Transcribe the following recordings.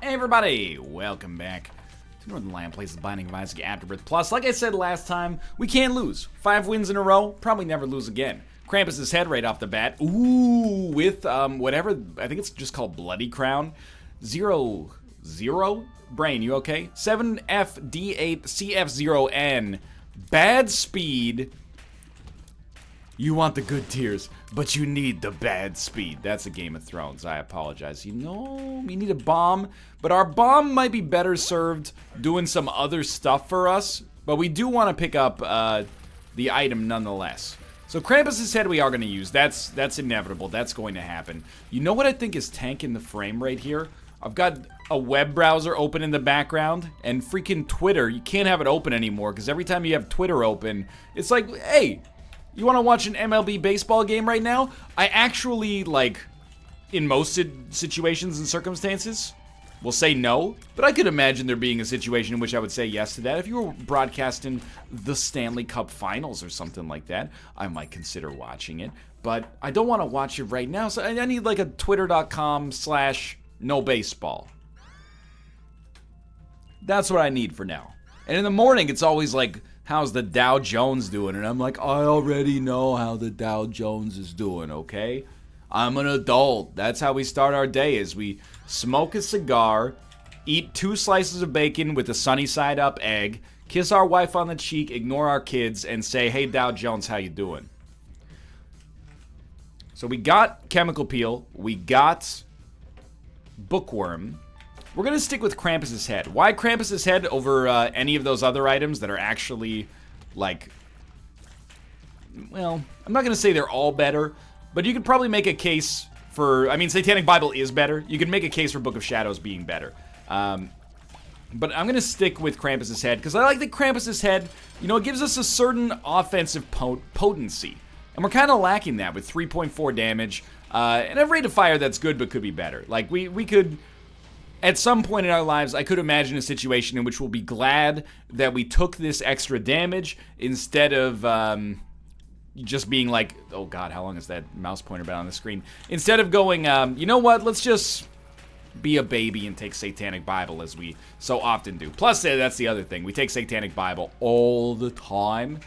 Hey everybody, welcome back to Northernlion plays The Binding of Isaac Afterbirth Plus. Like I said last time, we can't lose. 5 wins in a row, probably never lose again. Krampus's head right off the bat. Ooh, with whatever, I think it's just called Bloody Crown. 0-0? Brain, you okay? 7FD8CF0N. Bad speed. You want the good tears, but you need the bad speed. That's a Game of Thrones. I apologize. You know, we need a bomb, but our bomb might be better served doing some other stuff for us, but we do want to pick up the item nonetheless. So Krampus's head we are going to use. That's inevitable. That's going to happen. You know what I think is tanking the frame rate here? I've got a web browser open in the background, and freaking Twitter, you can't have it open anymore, because every time you have Twitter open, it's like, hey, you want to watch an MLB baseball game right now? I actually, like, in most situations and circumstances, will say no. But I could imagine there being a situation in which I would say yes to that. If you were broadcasting the Stanley Cup Finals or something like that, I might consider watching it. But I don't want to watch it right now, so I need, like, a twitter.com/nobaseball. That's what I need for now. And in the morning, it's always like, how's the Dow Jones doing? And I'm like, I already know how the Dow Jones is doing, okay? I'm an adult. That's how we start our day, is we smoke a cigar, eat 2 slices of bacon with a sunny side up egg, kiss our wife on the cheek, ignore our kids, and say, hey, Dow Jones, how you doing? So we got Chemical Peel. We got Bookworm. We're going to stick with Krampus's head. Why Krampus's head over any of those other items that are actually, like, well, I'm not going to say they're all better, but you could probably make a case for, I mean, Satanic Bible is better. You could make a case for Book of Shadows being better. But I'm going to stick with Krampus's head, because I like that Krampus's head, you know, it gives us a certain offensive potency. And we're kind of lacking that with 3.4 damage. And a rate of fire that's good, but could be better. Like, we could... At some point in our lives, I could imagine a situation in which we'll be glad that we took this extra damage instead of just being like, oh god, how long has that mouse pointer been on the screen? Instead of going, you know what, let's just be a baby and take Satanic Bible as we so often do. Plus, that's the other thing. We take Satanic Bible all the time.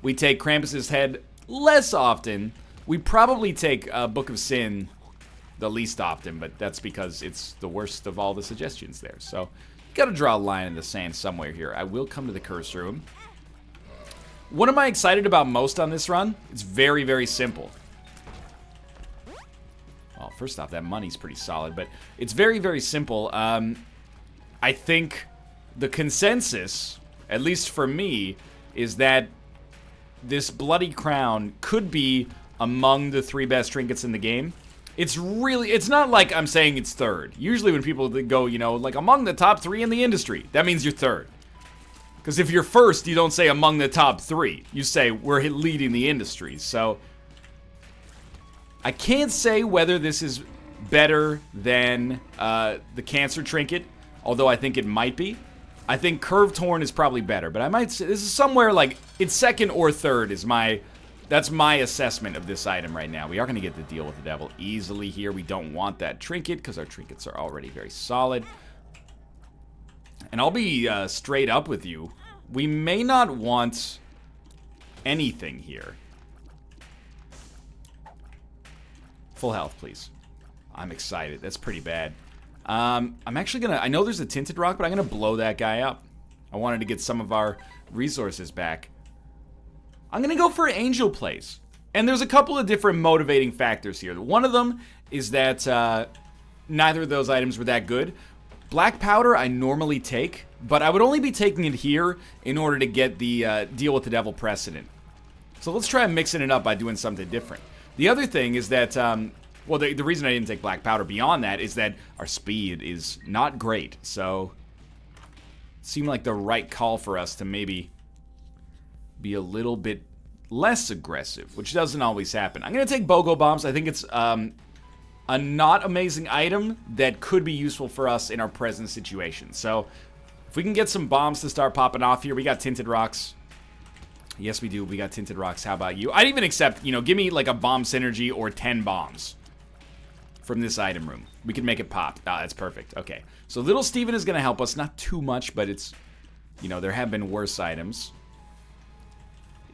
We take Krampus's head less often. We probably take Book of Sin the least often, but that's because it's the worst of all the suggestions there. So, you gotta draw a line in the sand somewhere here. I will come to the curse room. What am I excited about most on this run? It's very, very simple. Well, first off, that money's pretty solid, but it's very, very simple. I think the consensus, at least for me, is that this Bloody Crown could be among the 3 best trinkets in the game. It's not like I'm saying it's third. Usually when people go, you know, like among the top 3 in the industry, that means you're third. Because if you're first, you don't say among the top 3. You say we're leading the industry. So I can't say whether this is better than the Cancer Trinket, although I think it might be. I think Curved Horn is probably better, but I might say this is somewhere like it's second or third is that's my assessment of this item right now. We are going to get the Deal with the Devil easily here. We don't want that trinket because our trinkets are already very solid. And I'll be straight up with you. We may not want anything here. Full health, please. I'm excited. That's pretty bad. I'm actually going to... I know there's a Tinted Rock, but I'm going to blow that guy up. I wanted to get some of our resources back. I'm going to go for Angel Plays. And there's a couple of different motivating factors here. One of them is that neither of those items were that good. Black Powder I normally take, but I would only be taking it here in order to get the Deal with the Devil precedent. So let's try mixing it up by doing something different. The other thing is that, well, the reason I didn't take Black Powder beyond that is that our speed is not great. So it seemed like the right call for us to maybe be a little bit less aggressive, which doesn't always happen. I'm going to take BOGO Bombs. I think it's a not amazing item that could be useful for us in our present situation. So if we can get some bombs to start popping off here, we got Tinted Rocks. Yes, we do. We got Tinted Rocks. How about you? I'd even accept, you know, give me like a bomb synergy or 10 bombs. from this item room. We can make it pop. Ah, that's perfect. Okay. So little Steven is going to help us. Not too much, but it's, you know, there have been worse items.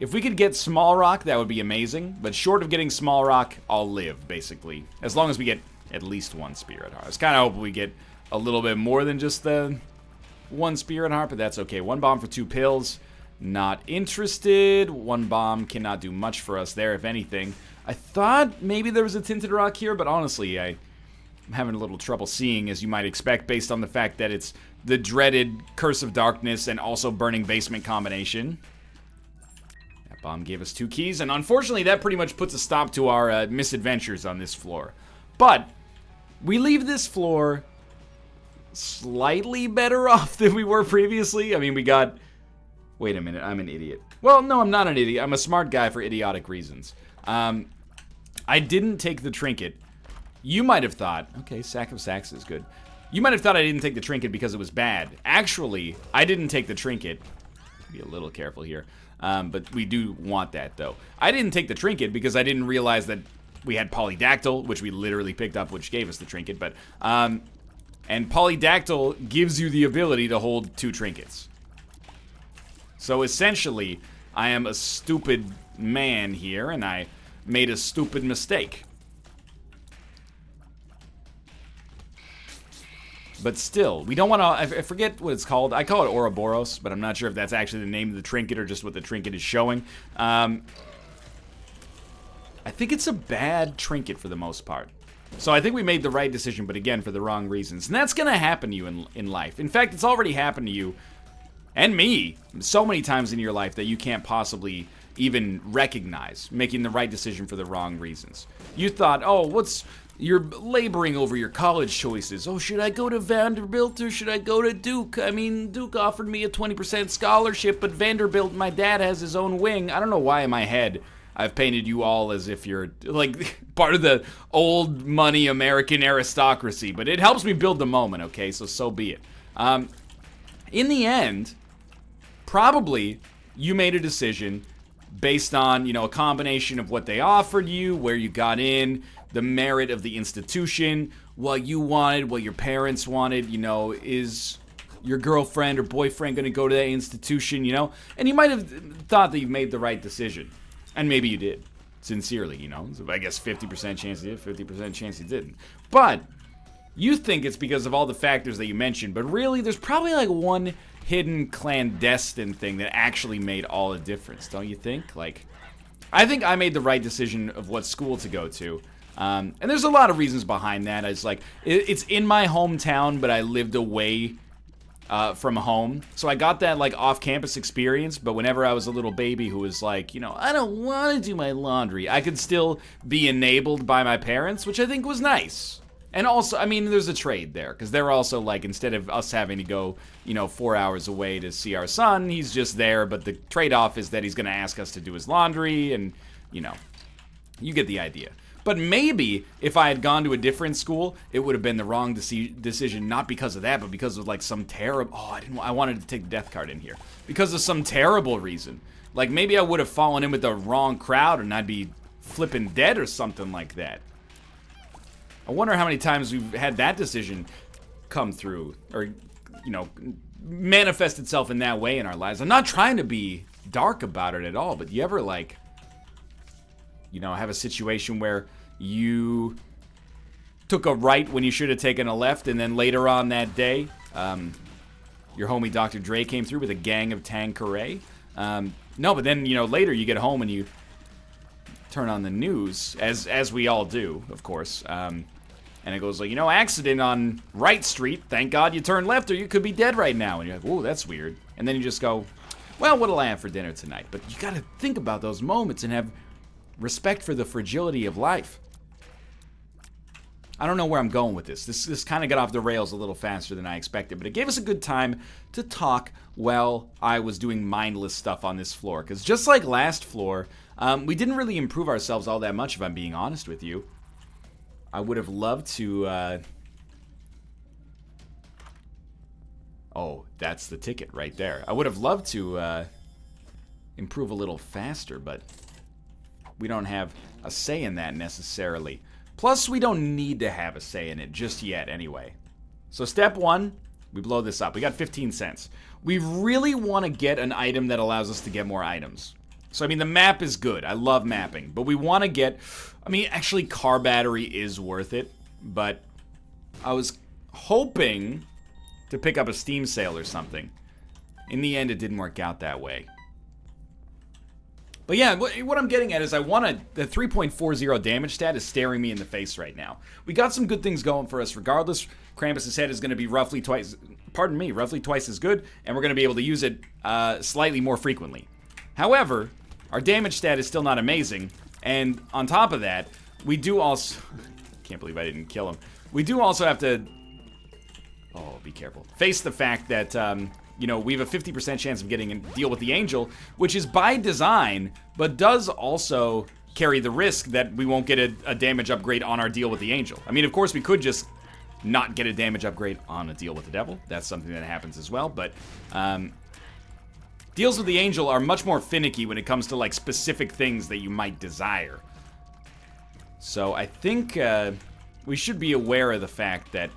If we could get small rock, that would be amazing. But short of getting small rock, I'll live, basically. As long as we get at least one spirit heart. I was kind of hoping we get a little bit more than just the one spirit heart, but that's okay. 1 bomb for 2 pills. Not interested. 1 bomb cannot do much for us there, if anything. I thought maybe there was a tinted rock here, but honestly, I'm having a little trouble seeing, as you might expect, based on the fact that it's the dreaded Curse of Darkness and also Burning Basement combination. That bomb gave us 2 keys, and unfortunately, that pretty much puts a stop to our misadventures on this floor. But we leave this floor slightly better off than we were previously. I mean, we got... Wait a minute, I'm an idiot. Well, no, I'm not an idiot. I'm a smart guy for idiotic reasons. I didn't take the trinket. You might have thought, okay, sack of sacks is good. You might have thought I didn't take the trinket because it was bad. Actually, I didn't take the trinket. Be a little careful here. But we do want that, though. I didn't take the trinket because I didn't realize that we had Polydactyl, which we literally picked up, which gave us the trinket. But and Polydactyl gives you the ability to hold 2 trinkets. So essentially, I am a stupid man here, and I made a stupid mistake. But still, we don't want to... I forget what it's called. I call it Ouroboros, but I'm not sure if that's actually the name of the trinket or just what the trinket is showing. I think it's a bad trinket for the most part. So I think we made the right decision, but again, for the wrong reasons. And that's going to happen to you in life. In fact, it's already happened to you and me so many times in your life that you can't possibly even recognize making the right decision for the wrong reasons. You thought, oh, you're laboring over your college choices. Oh, should I go to Vanderbilt or should I go to Duke? I mean, Duke offered me a 20% scholarship, but Vanderbilt, my dad has his own wing. I don't know why in my head I've painted you all as if you're, like, part of the old money American aristocracy, but it helps me build the moment, okay? So be it. In the end, probably you made a decision based on, you know, a combination of what they offered you, where you got in, the merit of the institution, what you wanted, what your parents wanted, you know, is your girlfriend or boyfriend going to go to that institution, you know? And you might have thought that you made the right decision. And maybe you did, sincerely, you know? So I guess 50% chance you did, 50% chance you didn't. But you think it's because of all the factors that you mentioned, but really there's probably like one hidden clandestine thing that actually made all the difference, don't you think? Like, I think I made the right decision of what school to go to. And there's a lot of reasons behind that. It's like, it's in my hometown, but I lived away from home. So I got that, like, off-campus experience, but whenever I was a little baby who was like, you know, I don't want to do my laundry, I could still be enabled by my parents, which I think was nice. And also, I mean, there's a trade there, because they're also, like, instead of us having to go, you know, 4 hours away to see our son, he's just there, but the trade-off is that he's going to ask us to do his laundry, and, you know, you get the idea. But maybe if I had gone to a different school, it would have been the wrong decision, not because of that, but because of, like, some terrible... Oh, I wanted to take the death card in here. Because of some terrible reason. Like, maybe I would have fallen in with the wrong crowd, and I'd be flipping dead or something like that. I wonder how many times we've had that decision come through, or, you know, manifest itself in that way in our lives. I'm not trying to be dark about it at all, but you ever, like, you know, have a situation where you took a right when you should have taken a left, and then later on that day, your homie Dr. Dre came through with a gang of Tanqueray? No, but then, you know, later you get home and you turn on the news, as we all do, of course, and it goes like, you know, accident on Wright Street. Thank God you turned left or you could be dead right now. And you're like, whoa, that's weird. And then you just go, well, what'll I have for dinner tonight? But you gotta think about those moments and have respect for the fragility of life. I don't know where I'm going with this. This kind of got off the rails a little faster than I expected, but it gave us a good time to talk while I was doing mindless stuff on this floor. Because just like last floor, we didn't really improve ourselves all that much, if I'm being honest with you. I would have loved to... Oh, that's the ticket right there. I would have loved to improve a little faster, but we don't have a say in that necessarily. Plus, we don't need to have a say in it just yet anyway. So step 1, we blow this up. We got 15 cents. We really want to get an item that allows us to get more items. So, I mean, the map is good. I love mapping. But we want to get... I mean, actually, car battery is worth it. But I was hoping to pick up a Steam sale or something. In the end, it didn't work out that way. But yeah, what I'm getting at is the 3.40 damage stat is staring me in the face right now. We got some good things going for us regardless. Krampus's head is going to be roughly twice as good, and we're going to be able to use it slightly more frequently. However, our damage stat is still not amazing, and on top of that, we do also... Can't believe I didn't kill him. We do also have to... Oh, be careful. Face the fact that... you know, we have a 50% chance of getting a deal with the angel, which is by design, but does also carry the risk that we won't get a damage upgrade on our deal with the angel. I mean, of course, we could just not get a damage upgrade on a deal with the devil. That's something that happens as well, but deals with the angel are much more finicky when it comes to, like, specific things that you might desire. So I think we should be aware of the fact that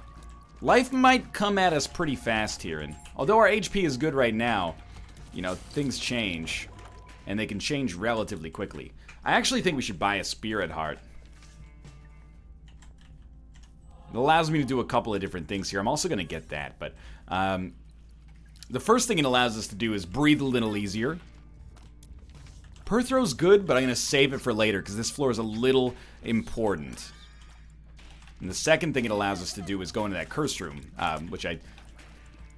life might come at us pretty fast here, and although our HP is good right now, you know, things change, and they can change relatively quickly. I actually think we should buy a Spirit Heart. It allows me to do a couple of different things here. I'm also going to get that, but the first thing it allows us to do is breathe a little easier. Perthrow's good, but I'm going to save it for later, because this floor is a little important. And the second thing it allows us to do is go into that curse room, which I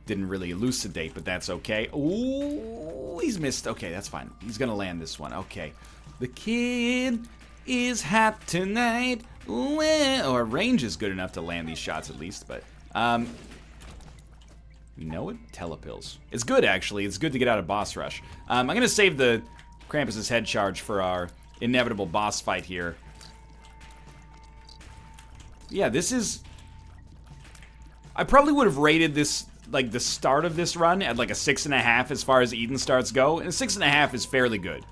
didn't really elucidate, but that's okay. Ooh, he's missed. Okay, that's fine. He's gonna land this one. Okay. The kid is hot tonight. Well, our range is good enough to land these shots at least, but, you know what? Telepills. It's good, actually. It's good to get out of boss rush. I'm gonna save the Krampus's head charge for our inevitable boss fight here. Yeah, this is... I probably would have rated this, like, the start of this run at, like, a 6.5 as far as Eden starts go. And a 6.5 is fairly good.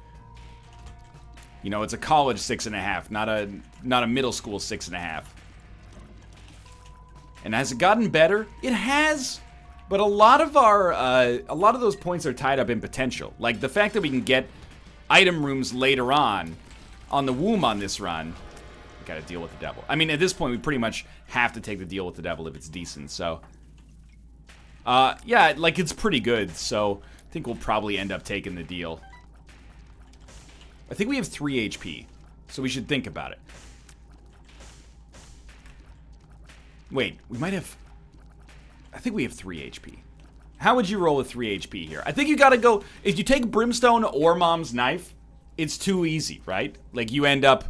You know, it's a college 6.5, not a middle school 6.5. And has it gotten better? It has, but a lot of those points are tied up in potential. Like, the fact that we can get item rooms later on the womb on this run... Gotta deal with the devil. I mean, at this point, we pretty much have to take the deal with the devil if it's decent, so... yeah, like, it's pretty good, so I think we'll probably end up taking the deal. I think we have 3 HP, so we should think about it. Wait, we might have... I think we have 3 HP. How would you roll with 3 HP here? I think you gotta go... If you take Brimstone or Mom's Knife, it's too easy, right? Like, you end up...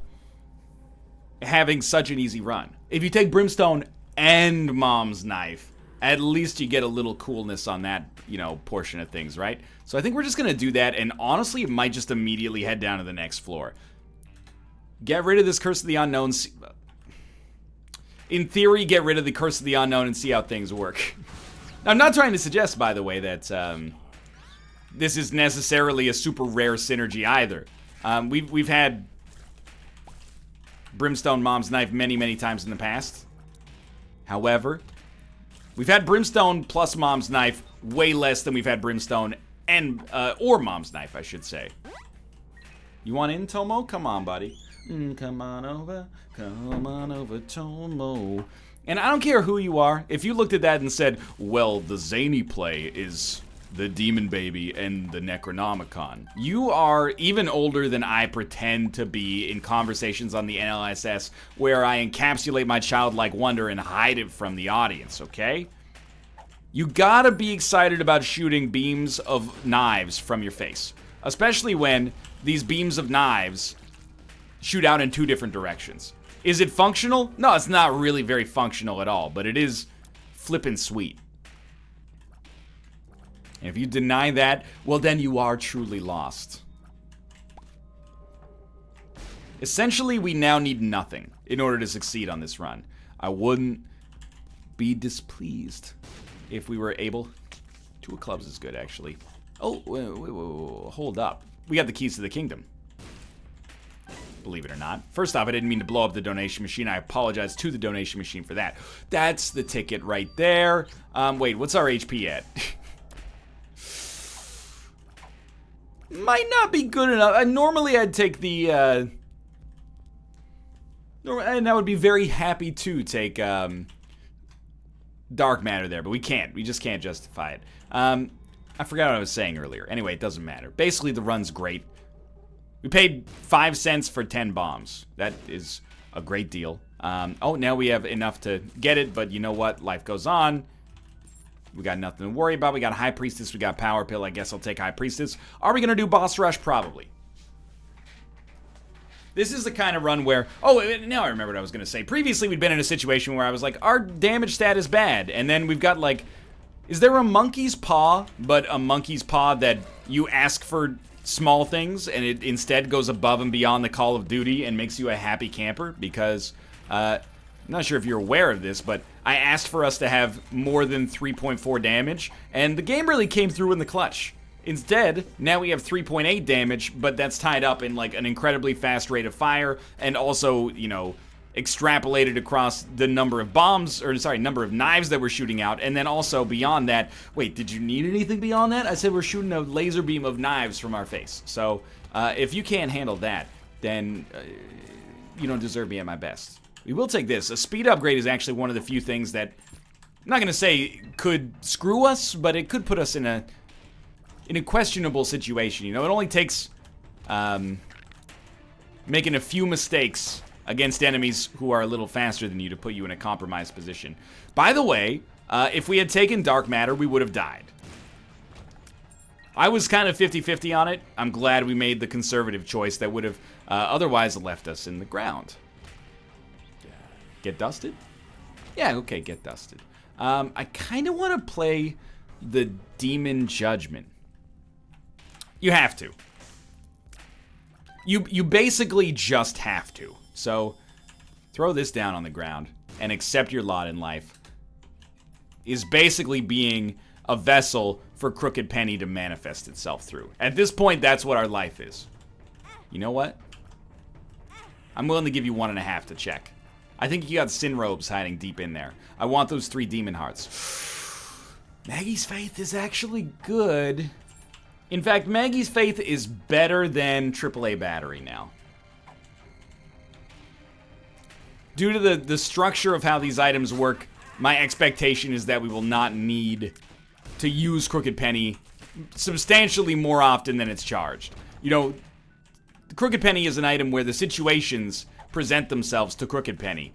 having such an easy run. If you take Brimstone and Mom's Knife, at least you get a little coolness on that, you know, portion of things, right? So I think we're just gonna do that, and honestly, it might just immediately head down to the next floor. Get rid of this Curse of the Unknown. In theory, get rid of the Curse of the Unknown and see how things work. I'm not trying to suggest, by the way, that this is necessarily a super rare synergy either. We've had Brimstone Mom's Knife many times in the past. However, we've had Brimstone plus Mom's Knife way less than we've had Brimstone and or Mom's Knife, I should say. You want in, Tomo? Come on, buddy. Come on over, Tomo. And I don't care who you are. If you looked at that and said, well, the zany play is the Demon Baby and the Necronomicon, you are even older than I pretend to be in conversations on the NLSS where I encapsulate my childlike wonder and hide it from the audience, okay? You gotta be excited about shooting beams of knives from your face. Especially when these beams of knives shoot out in 2 different directions. Is it functional? No, it's not really very functional at all, but it is flippin' sweet. And if you deny that, well then you are truly lost. Essentially, we now need nothing in order to succeed on this run. I wouldn't be displeased if we were able... 2 of clubs is good, actually. Oh, wait, hold up. We got the keys to the kingdom. believe it or not. First off, I didn't mean to blow up the donation machine. I apologize to the donation machine for that. That's the ticket right there. Wait, what's our HP at? Might not be good enough. Normally, I'd take the, and I would be very happy to take, dark matter there, but we can't. We just can't justify it. I forgot what I was saying earlier. Anyway, it doesn't matter. Basically, the run's great. We paid 5 cents for 10 bombs. That is a great deal. Oh, now we have enough to get it, but you know what? Life goes on. We got nothing to worry about. We got High Priestess. We got Power Pill. I guess I'll take High Priestess. Are we going to do Boss Rush? Probably. This is the kind of run where... Oh, now I remember what I was going to say. Previously, we'd been in a situation where I was like, our damage stat is bad. And then we've got, like... Is there a monkey's paw, but a monkey's paw that you ask for small things, and it instead goes above and beyond the call of duty and makes you a happy camper? Because, I'm not sure if you're aware of this, but I asked for us to have more than 3.4 damage, and the game really came through in the clutch. Instead, now we have 3.8 damage, but that's tied up in, like, an incredibly fast rate of fire, and also, you know, extrapolated across the number of bombs, or sorry, number of knives that we're shooting out, and then also beyond that, wait, did you need anything beyond that? I said we're shooting a laser beam of knives from our face. So, if you can't handle that, then you don't deserve me at my best. We will take this. A speed upgrade is actually one of the few things that, I'm not gonna say could screw us, but it could put us in a questionable situation. You know, it only takes making a few mistakes against enemies who are a little faster than you to put you in a compromised position. By the way, if we had taken Dark Matter, we would have died. I was kind of 50-50 on it. I'm glad we made the conservative choice that would have otherwise left us in the ground. Get dusted? Yeah, okay, get dusted. I kind of want to play the Demon Judgment. You have to. You basically just have to. So, throw this down on the ground and accept your lot in life is basically being a vessel for Crooked Penny to manifest itself through. At this point, that's what our life is. You know what? I'm willing to give you 1.5 to check. I think you got Sin Robes hiding deep in there. I want those 3 Demon Hearts. Maggie's Faith is actually good. In fact, Maggie's Faith is better than AAA Battery now. Due to the structure of how these items work, my expectation is that we will not need to use Crooked Penny substantially more often than it's charged. You know, the Crooked Penny is an item where the situations present themselves to Crooked Penny.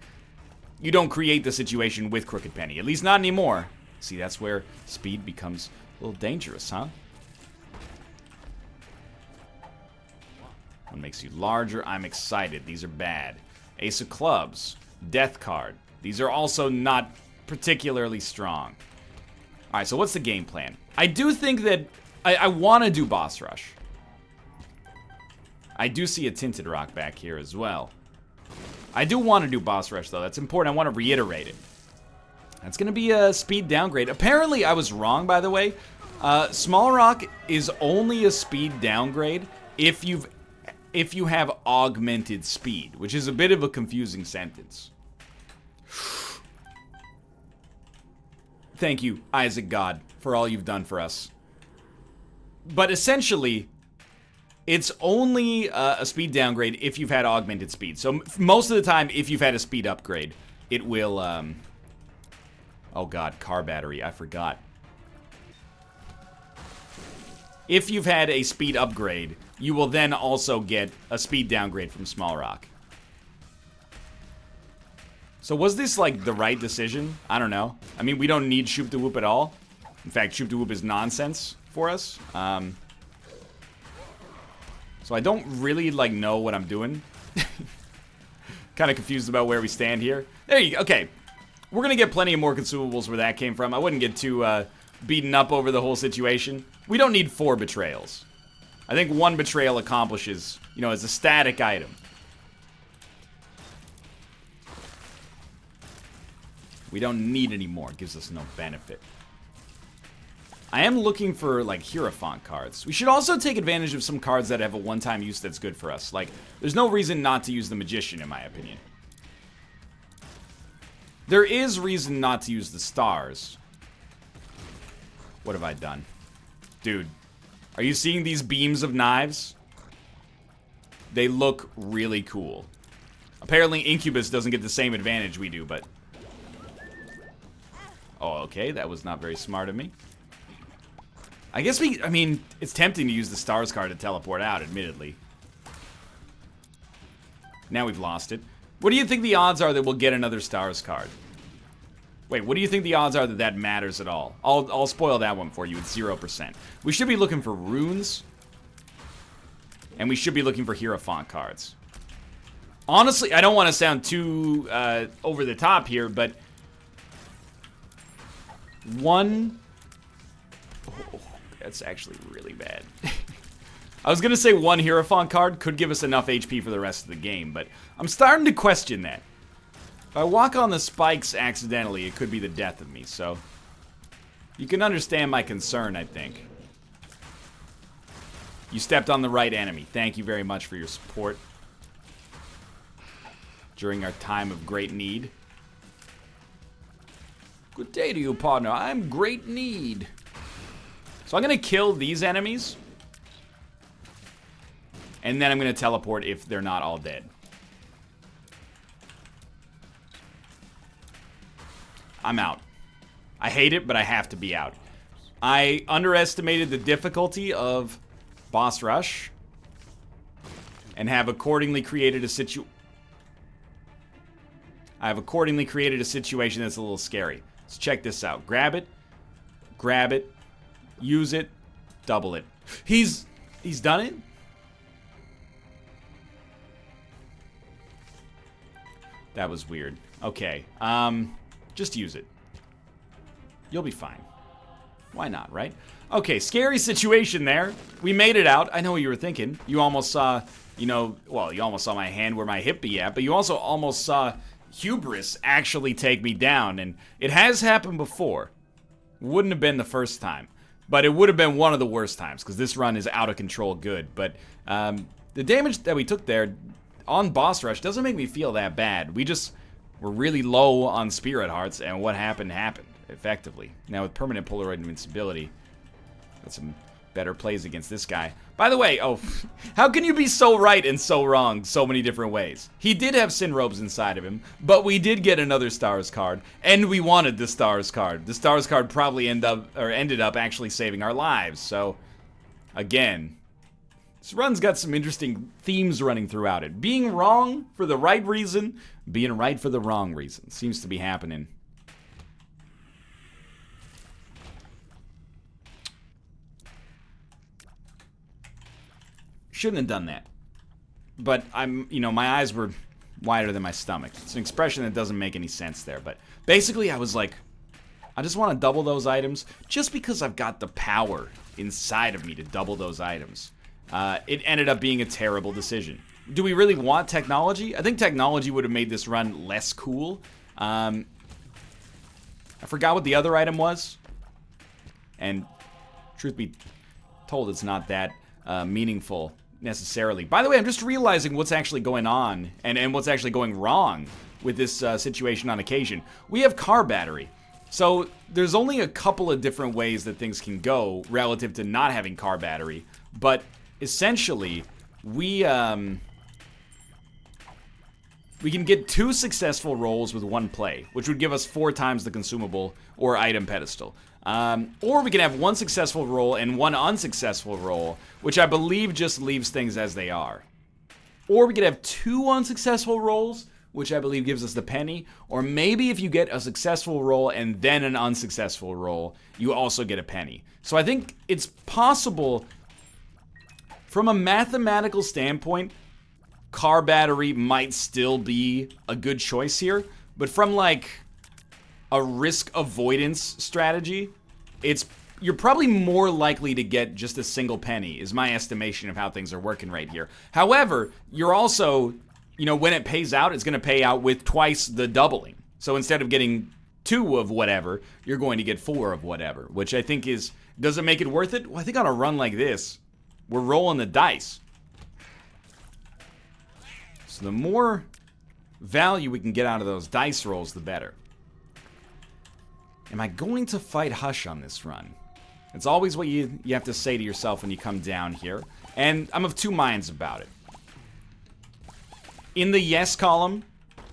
You don't create the situation with Crooked Penny, at least not anymore. See, that's where speed becomes a little dangerous, huh? One makes you larger. I'm excited. These are bad. Ace of Clubs, Death card. These are also not particularly strong. Alright, so what's the game plan? I do think that I want to do Boss Rush. I do see a Tinted Rock back here as well. I do want to do Boss Rush, though. That's important. I want to reiterate it. That's going to be a speed downgrade. Apparently, I was wrong, by the way. Small Rock is only a speed downgrade if you have augmented speed, which is a bit of a confusing sentence. Thank you, Isaac God, for all you've done for us. But essentially, it's only a speed downgrade if you've had augmented speed. So most of the time, if you've had a speed upgrade, it will, oh god, car battery, I forgot. If you've had a speed upgrade, you will then also get a speed downgrade from Small Rock. So was this, like, the right decision? I don't know. I mean, we don't need Shoop the Whoop at all. In fact, Shoop the Whoop is nonsense for us. So I don't really, like, know what I'm doing. Kind of confused about where we stand here. There you go. Okay. We're going to get plenty of more consumables where that came from. I wouldn't get too beaten up over the whole situation. We don't need 4 betrayals. I think 1 betrayal accomplishes, you know, as a static item. We don't need any more. It gives us no benefit. I am looking for, like, Hierophant cards. We should also take advantage of some cards that have a one-time use that's good for us. Like, there's no reason not to use the Magician, in my opinion. There is reason not to use the Stars. What have I done? Dude, are you seeing these beams of knives? They look really cool. Apparently Incubus doesn't get the same advantage we do, but... Oh, okay, that was not very smart of me. I guess I mean, it's tempting to use the Stars card to teleport out, admittedly. Now we've lost it. What do you think the odds are that we'll get another Stars card? Wait, what do you think the odds are that that matters at all? I'll spoil that one for you. It's 0%. We should be looking for runes. And we should be looking for Hierophant cards. Honestly, I don't want to sound too over the top here, but... One... Oh, that's actually really bad. I was going to say one Hierophant card could give us enough HP for the rest of the game, but I'm starting to question that. If I walk on the spikes accidentally, it could be the death of me, so... You can understand my concern, I think. You stepped on the right enemy. Thank you very much for your support during our time of great need. Good day to you, partner. I'm great need. So I'm going to kill these enemies. And then I'm going to teleport if they're not all dead. I'm out. I hate it, but I have to be out. I underestimated the difficulty of boss rush and have accordingly created a situation that's a little scary. Let's check this out. Grab it, use it, double it. He's done it? That was weird. Okay, just use it. You'll be fine. Why not, right? Okay, scary situation there. We made it out. I know what you were thinking. You almost saw, you almost saw my hand where my hip be at, but you also almost saw hubris actually take me down, and it has happened before. Wouldn't have been the first time, but it would have been one of the worst times, because this run is out of control good, but the damage that we took there on boss rush doesn't make me feel that bad. We just were really low on spirit hearts, and what happened, effectively. Now with permanent Polaroid invincibility, got some better plays against this guy. By the way, how can you be so right and so wrong so many different ways? He did have Sin Robes inside of him, but we did get another Stars card, and we wanted the Stars card. The Stars card probably ended up actually saving our lives, so again, this run's got some interesting themes running throughout it. Being wrong for the right reason, being right for the wrong reason. Seems to be happening. Shouldn't have done that. But my eyes were wider than my stomach. It's an expression that doesn't make any sense there. But basically, I was like, I just want to double those items just because I've got the power inside of me to double those items. It ended up being a terrible decision. Do we really want technology? I think technology would have made this run less cool. I forgot what the other item was. And truth be told, it's not that meaningful necessarily. By the way, I'm just realizing what's actually going on and what's actually going wrong with this situation on occasion. We have car battery. So there's only a couple of different ways that things can go relative to not having car battery. But essentially, we can get 2 successful rolls with 1 play, which would give us 4 times the consumable or item pedestal. Or we can have 1 successful roll and 1 unsuccessful roll, which I believe just leaves things as they are. Or we could have 2 unsuccessful rolls, which I believe gives us the penny. Or maybe if you get a successful roll and then an unsuccessful roll, you also get a penny. So I think it's possible, from a mathematical standpoint, car battery might still be a good choice here. But from like a risk avoidance strategy, you're probably more likely to get just a single penny, is my estimation of how things are working right here. However, you're also, when it pays out, it's going to pay out with twice the doubling. So instead of getting 2 of whatever, you're going to get 4 of whatever, which I think is, does it make it worth it? Well, I think on a run like this, we're rolling the dice. So the more value we can get out of those dice rolls, the better. Am I going to fight Hush on this run? It's always what you have to say to yourself when you come down here. And I'm of 2 minds about it. In the yes column,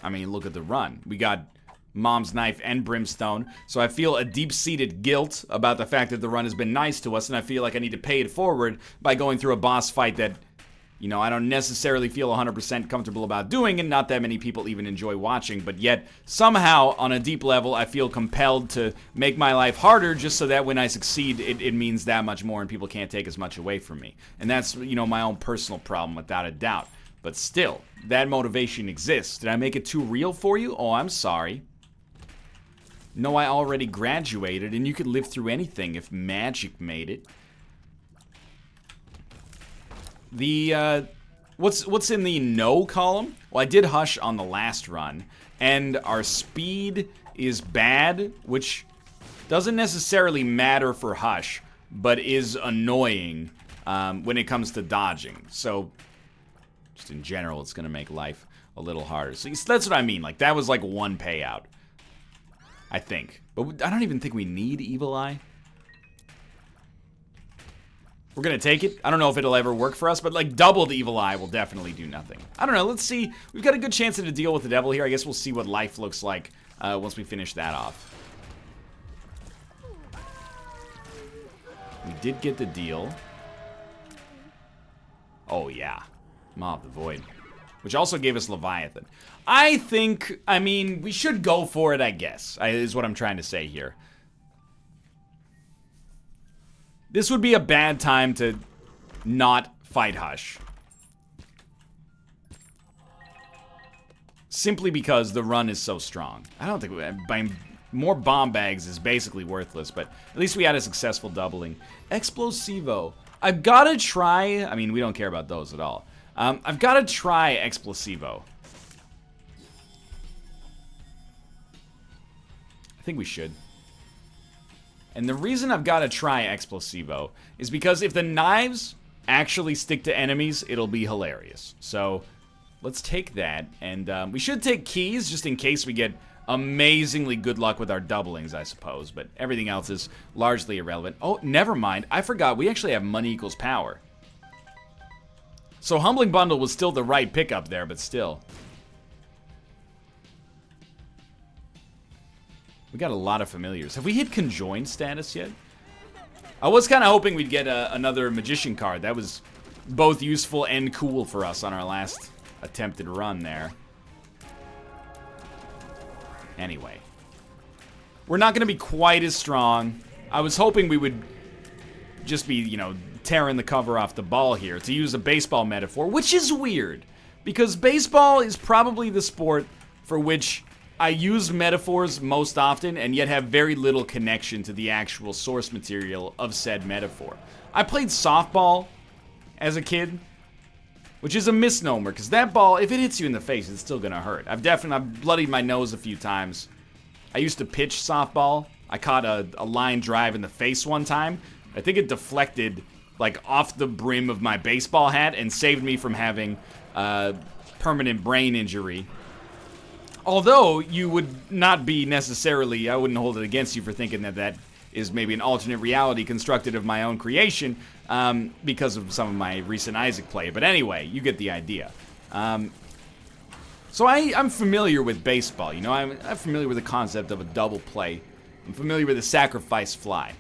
I mean, look at the run. We got Mom's Knife and Brimstone. So I feel a deep-seated guilt about the fact that the run has been nice to us, and I feel like I need to pay it forward by going through a boss fight that, you know, I don't necessarily feel 100% comfortable about doing, and not that many people even enjoy watching, but yet, somehow, on a deep level, I feel compelled to make my life harder just so that when I succeed, it means that much more and people can't take as much away from me. And that's, you know, my own personal problem, without a doubt. But still, that motivation exists. Did I make it too real for you? Oh, I'm sorry. No, I already graduated, and you could live through anything if magic made it. The, what's in the no column? Well, I did Hush on the last run, and our speed is bad, which doesn't necessarily matter for Hush, but is annoying when it comes to dodging. So, just in general, it's going to make life a little harder. So that's what I mean. Like, that was like 1 payout, I think. But I don't even think we need Evil Eye. We're going to take it. I don't know if it'll ever work for us, but like doubled Evil Eye will definitely do nothing. I don't know. Let's see. We've got a good chance to deal with the devil here. I guess we'll see what life looks like once we finish that off. We did get the deal. Oh, yeah. Maw of the Void. Which also gave us Leviathan. I think, I mean, we should go for it, I guess, is what I'm trying to say here. This would be a bad time to not fight Hush. Simply because the run is so strong. I don't think buying more bomb bags is basically worthless, but at least we had a successful doubling. Explosivo. I've got to try, I mean, we don't care about those at all. I've got to try Explosivo. I think we should. And the reason I've got to try Explosivo is because if the knives actually stick to enemies, it'll be hilarious. So, let's take that. And we should take keys just in case we get amazingly good luck with our doublings, I suppose. But everything else is largely irrelevant. Oh, never mind. I forgot. We actually have money equals power. So Humbling Bundle was still the right pickup there, but still. We got a lot of familiars. Have we hit conjoined status yet? I was kind of hoping we'd get another magician card. That was both useful and cool for us on our last attempted run there. Anyway. We're not going to be quite as strong. I was hoping we would just be, you know, tearing the cover off the ball here, to use a baseball metaphor, which is weird. Because baseball is probably the sport for which I use metaphors most often and yet have very little connection to the actual source material of said metaphor. I played softball as a kid, which is a misnomer, because that ball, if it hits you in the face, it's still gonna hurt. I've bloodied my nose a few times. I used to pitch softball. I caught a line drive in the face one time. I think it deflected like off the brim of my baseball hat and saved me from having permanent brain injury. Although you would not be necessarily, I wouldn't hold it against you for thinking that that is maybe an alternate reality constructed of my own creation because of some of my recent Isaac play. But anyway, you get the idea. So I'm familiar with baseball, you know, I'm familiar with the concept of a double play. I'm familiar with the sacrifice fly.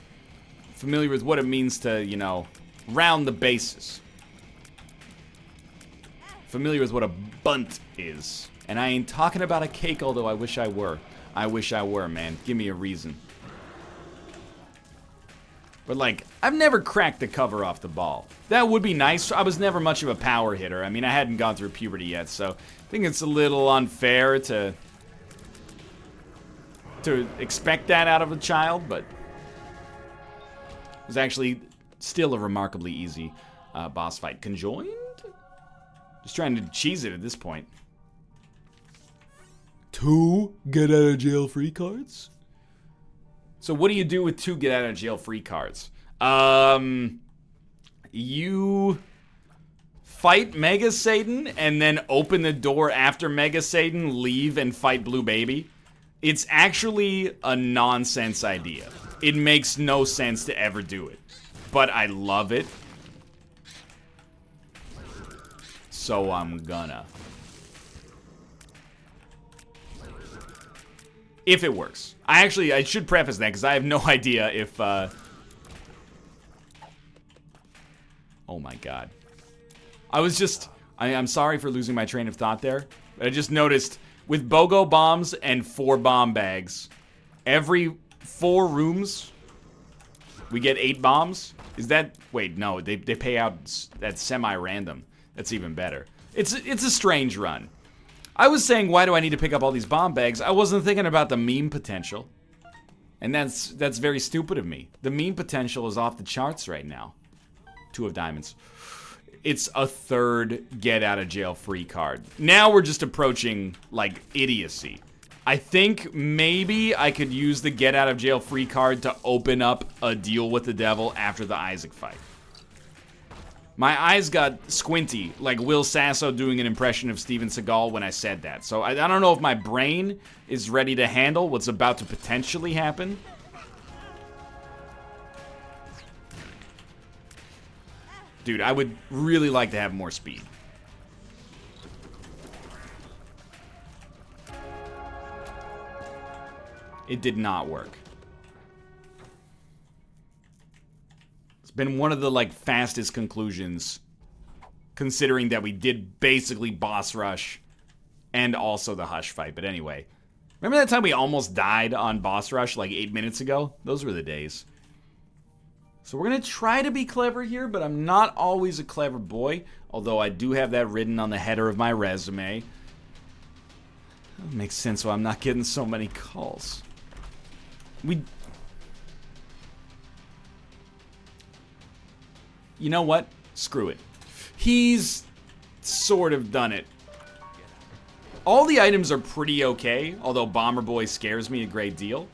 I'm familiar with what it means to, you know, round the bases. Familiar with what a bunt is. And I ain't talking about a cake, although I wish I were. I wish I were, man. Give me a reason. But, like, I've never cracked the cover off the ball. That would be nice. I was never much of a power hitter. I mean, I hadn't gone through puberty yet, so I think it's a little unfair to expect that out of a child, but it was actually still a remarkably easy boss fight. Conjoined? Just trying to cheese it at this point. 2 get out of jail free cards? So what do you do with 2 get out of jail free cards? You fight Mega Satan and then open the door after Mega Satan, leave and fight Blue Baby. It's actually a nonsense idea. It makes no sense to ever do it, but I love it. So I'm gonna. If it works. I should preface that because I have no idea if, oh my god. I'm sorry for losing my train of thought there. But I just noticed with BOGO bombs and 4 bomb bags, every 4 rooms, we get 8 bombs. Is that, wait, no, they pay out, that's semi-random. That's even better. It's a strange run. I was saying, why do I need to pick up all these bomb bags? I wasn't thinking about the meme potential. And that's very stupid of me. The meme potential is off the charts right now. 2 of diamonds. It's a 3rd get out of jail free card. Now we're just approaching, like, idiocy. I think maybe I could use the get out of jail free card to open up a deal with the devil after the Isaac fight. My eyes got squinty, like Will Sasso doing an impression of Steven Seagal when I said that. So I don't know if my brain is ready to handle what's about to potentially happen. Dude, I would really like to have more speed. It did not work. Been one of the, like, fastest conclusions, considering that we did basically boss rush and also the Hush fight. But anyway, remember that time we almost died on boss rush like 8 minutes ago? Those were the days. So we're gonna try to be clever here, but I'm not always a clever boy, although I do have that written on the header of my resume. That makes sense why I'm not getting so many calls. You know what? Screw it. He's sort of done it. All the items are pretty okay, although Bomber Boy scares me a great deal.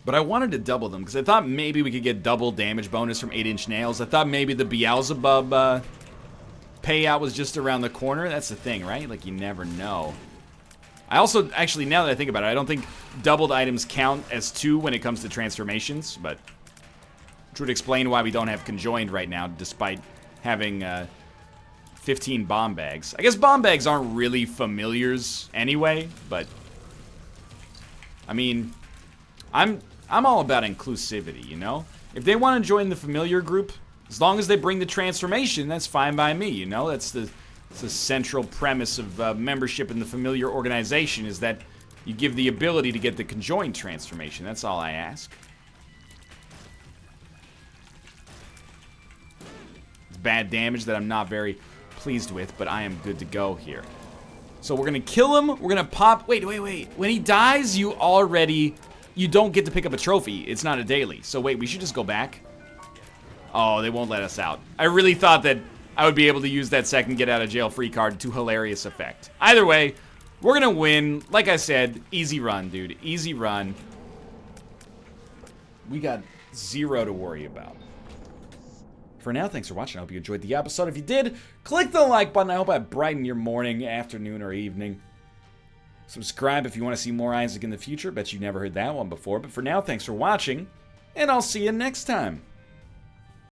But I wanted to double them, because I thought maybe we could get double damage bonus from 8-inch nails. I thought maybe the Beelzebub payout was just around the corner. That's the thing, right? Like, you never know. I also, actually, now that I think about it, I don't think doubled items count as 2 when it comes to transformations, but which would explain why we don't have conjoined right now, despite having 15 bomb bags. I guess bomb bags aren't really familiars anyway, but I mean, I'm all about inclusivity, you know? If they want to join the familiar group, as long as they bring the transformation, that's fine by me, you know? That's the central premise of membership in the familiar organization, is that you give the ability to get the conjoined transformation. That's all I ask. It's bad damage that I'm not very pleased with, but I am good to go here. So we're gonna kill him. We're gonna pop. Wait. When he dies, you don't get to pick up a trophy. It's not a daily. So wait, we should just go back. Oh, they won't let us out. I really thought that I would be able to use that second get out of jail free card to hilarious effect. Either way, we're gonna win. Like I said, easy run, dude. Easy run. We got 0 to worry about. For now, thanks for watching. I hope you enjoyed the episode. If you did, click the like button. I hope I brightened your morning, afternoon, or evening. Subscribe if you want to see more Isaac in the future. Bet you've never heard that one before. But for now, thanks for watching, and I'll see you next time.